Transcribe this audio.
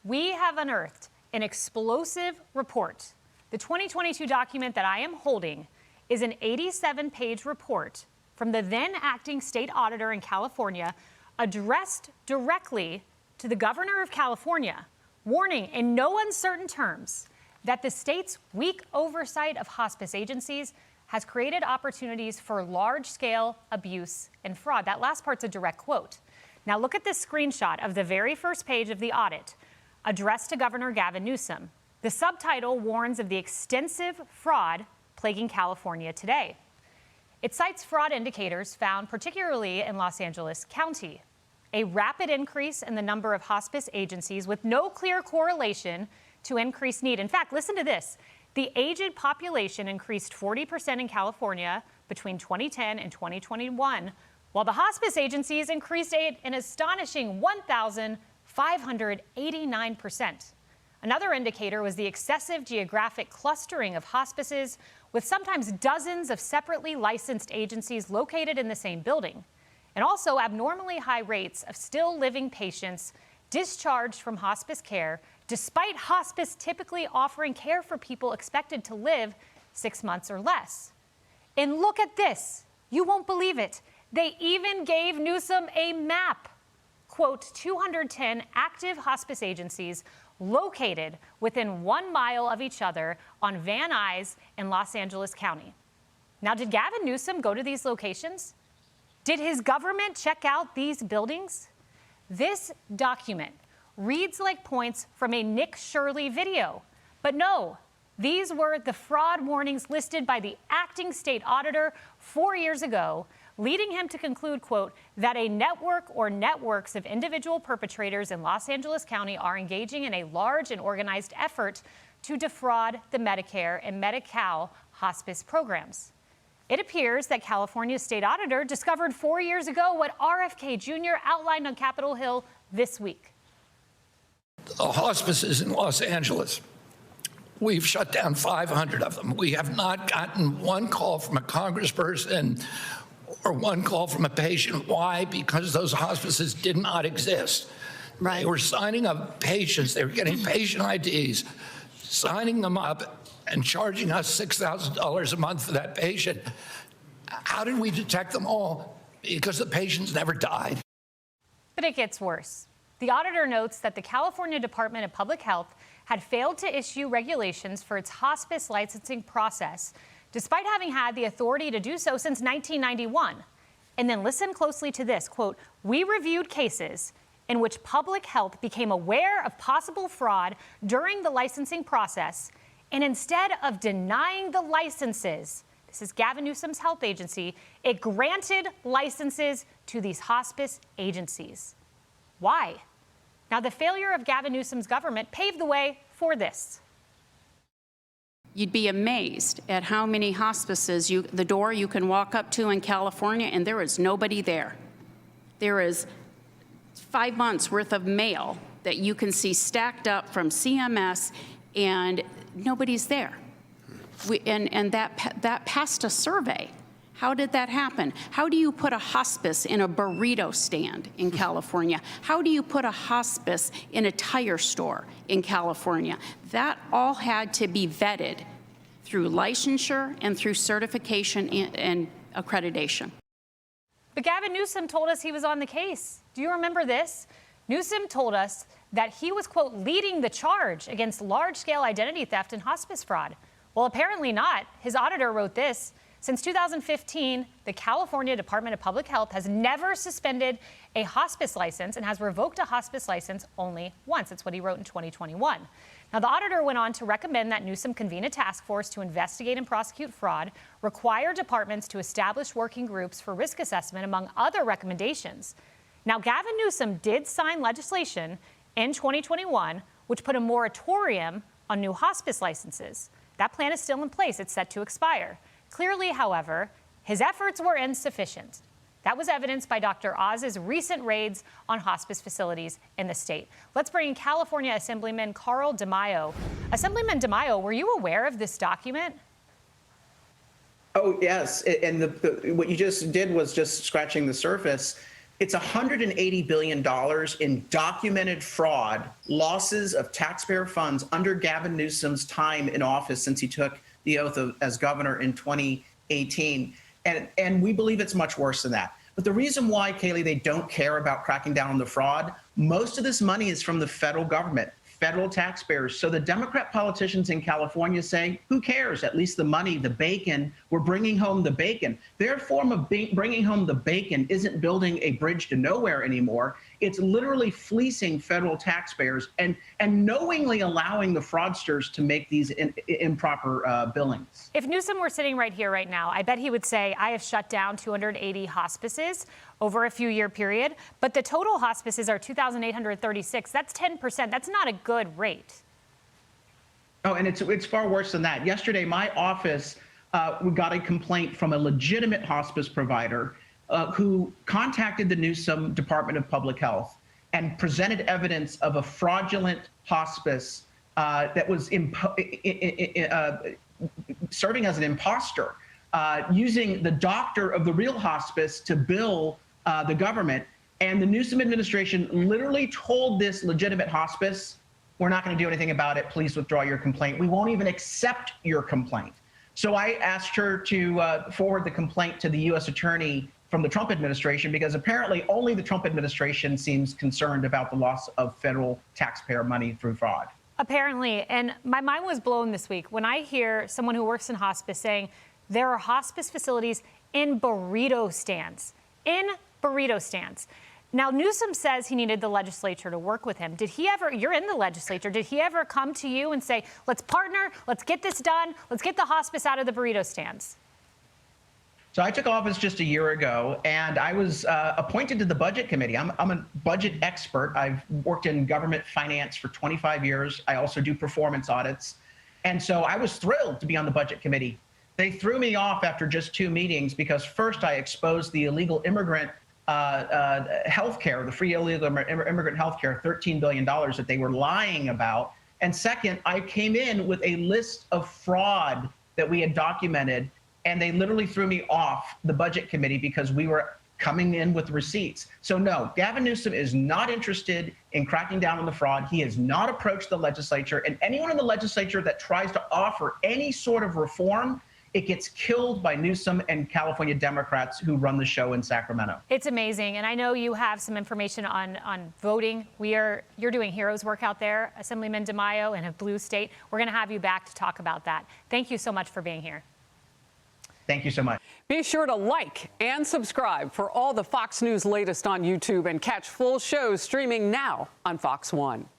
we have unearthed an explosive report. The 2022 document that I am holding is an 87-page report from the then acting state auditor in California, addressed directly to the governor of California, warning in no uncertain terms that the state's weak oversight of hospice agencies has created opportunities for large-scale abuse and fraud. That last part's a direct quote. Now look at this screenshot of the very first page of the audit, addressed to Governor Gavin Newsom. The subtitle warns of the extensive fraud plaguing California today. It cites fraud indicators found particularly in Los Angeles County, a rapid increase in the number of hospice agencies with no clear correlation to increased need. In fact, listen to this. The aged population increased 40% in California between 2010 and 2021, while the hospice agencies increased an astonishing 1,589%. Another indicator was the excessive geographic clustering of hospices, with sometimes dozens of separately licensed agencies located in the same building, and also abnormally high rates of still living patients discharged from hospice care, despite hospice typically offering care for people expected to live 6 months or less. And look at this. You won't believe it. They even gave Newsom a map. Quote, 210 active hospice agencies located within 1 mile of each other on Van Nuys in Los Angeles County. Now, did Gavin Newsom go to these locations? Did his government check out these buildings? This document reads like points from a Nick Shirley video, but no, these were the fraud warnings listed by the acting state auditor 4 years ago, leading him to conclude, quote, that a network or networks of individual perpetrators in Los Angeles County are engaging in a large and organized effort to defraud the Medicare and Medi-Cal hospice programs. It appears that California's state auditor discovered 4 years ago what RFK Jr. outlined on Capitol Hill this week. The hospices in Los Angeles, we've shut down 500 of them. We have not gotten one call from a congressperson or one call from a patient. Why? Because those hospices did not exist. Right. They were signing up patients. They were getting patient IDs, signing them up, and charging us $6,000 a month for that patient. How did we detect them all? Because the patients never died. But it gets worse. The auditor notes that the California Department of Public Health had failed to issue regulations for its hospice licensing process, despite having had the authority to do so since 1991. And then listen closely to this, quote, we reviewed cases in which public health became aware of possible fraud during the licensing process, and instead of denying the licenses, this is Gavin Newsom's health agency, it granted licenses to these hospice agencies. Why? Now, the failure of Gavin Newsom's government paved the way for this. You'd be amazed at how many hospices, the door you can walk up to in California, and there is nobody there. There is 5 months worth of mail that you can see stacked up from CMS, and nobody's there. And that passed a survey. How did that happen? How do you put a hospice in a burrito stand in California? How do you put a hospice in a tire store in California? That all had to be vetted through licensure and through certification and accreditation. But Gavin Newsom told us he was on the case. Do you remember this? Newsom told us that he was, quote, leading the charge against large-scale identity theft and hospice fraud. Well, apparently not. His auditor wrote this. Since 2015, the California Department of Public Health has never suspended a hospice license and has revoked a hospice license only once. That's what he wrote in 2021. Now, the auditor went on to recommend that Newsom convene a task force to investigate and prosecute fraud, require departments to establish working groups for risk assessment, among other recommendations. Now, Gavin Newsom did sign legislation in 2021, which put a moratorium on new hospice licenses. That plan is still in place. It's set to expire. Clearly, however, his efforts were insufficient. That was evidenced by Dr. Oz's recent raids on hospice facilities in the state. Let's bring in California Assemblyman Carl DeMaio. Assemblyman DeMaio, were you aware of this document? Oh, yes. And what you just did was just scratching the surface. It's $180 billion in documented fraud, losses of taxpayer funds under Gavin Newsom's time in office since he took the oath as governor in 2018. And we believe it's much worse than that. But the reason why, Kayleigh, they don't care about cracking down on the fraud, most of this money is from the federal government, federal taxpayers. So the Democrat politicians in California say, who cares? At least the money, the bacon, we're bringing home the bacon. Their form of bringing home the bacon isn't building a bridge to nowhere anymore. It's literally fleecing federal taxpayers and knowingly allowing the fraudsters to make these improper billings. If Newsom were sitting right here right now, I bet he would say, I have shut down 280 hospices over a few-year period, but the total hospices are 2,836. That's 10%. That's not a good rate. Oh, and it's far worse than that. Yesterday, my office, we got a complaint from a legitimate hospice provider who contacted the Newsom Department of Public Health and presented evidence of a fraudulent hospice that was serving as an imposter, using the doctor of the real hospice to bill the government. And the Newsom administration literally told this legitimate hospice, we're not going to do anything about it. Please withdraw your complaint. We won't even accept your complaint. So I asked her to forward the complaint to the U.S. attorney from the Trump administration, because apparently only the Trump administration seems concerned about the loss of federal taxpayer money through fraud. Apparently. And my mind was blown this week when I hear someone who works in hospice saying there are hospice facilities in burrito stands. In burrito stands. Now, Newsom says he needed the legislature to work with him. Did he ever, you're in the legislature, did he ever come to you and say, let's partner, let's get this done, let's get the hospice out of the burrito stands? So I took office just a year ago, and I was appointed to the Budget Committee. I'm a budget expert. I've worked in government finance for 25 years. I also do performance audits. And so I was thrilled to be on the Budget Committee. They threw me off after just 2 meetings because first I exposed the illegal immigrant health care, the free illegal immigrant health care, $13 billion that they were lying about. And second, I came in with a list of fraud that we had documented, and they literally threw me off the Budget Committee because we were coming in with receipts. So no, Gavin Newsom is not interested in cracking down on the fraud. He has not approached the legislature, and anyone in the legislature that tries to offer any sort of reform, it gets killed by Newsom and California Democrats who run the show in Sacramento. It's amazing. And I know you have some information on voting. You're doing heroes work out there, Assemblyman DeMaio in a blue state. We're going to have you back to talk about that. Thank you so much for being here. Thank you so much. Be sure to like and subscribe for all the Fox News latest on YouTube, and catch full shows streaming now on Fox One.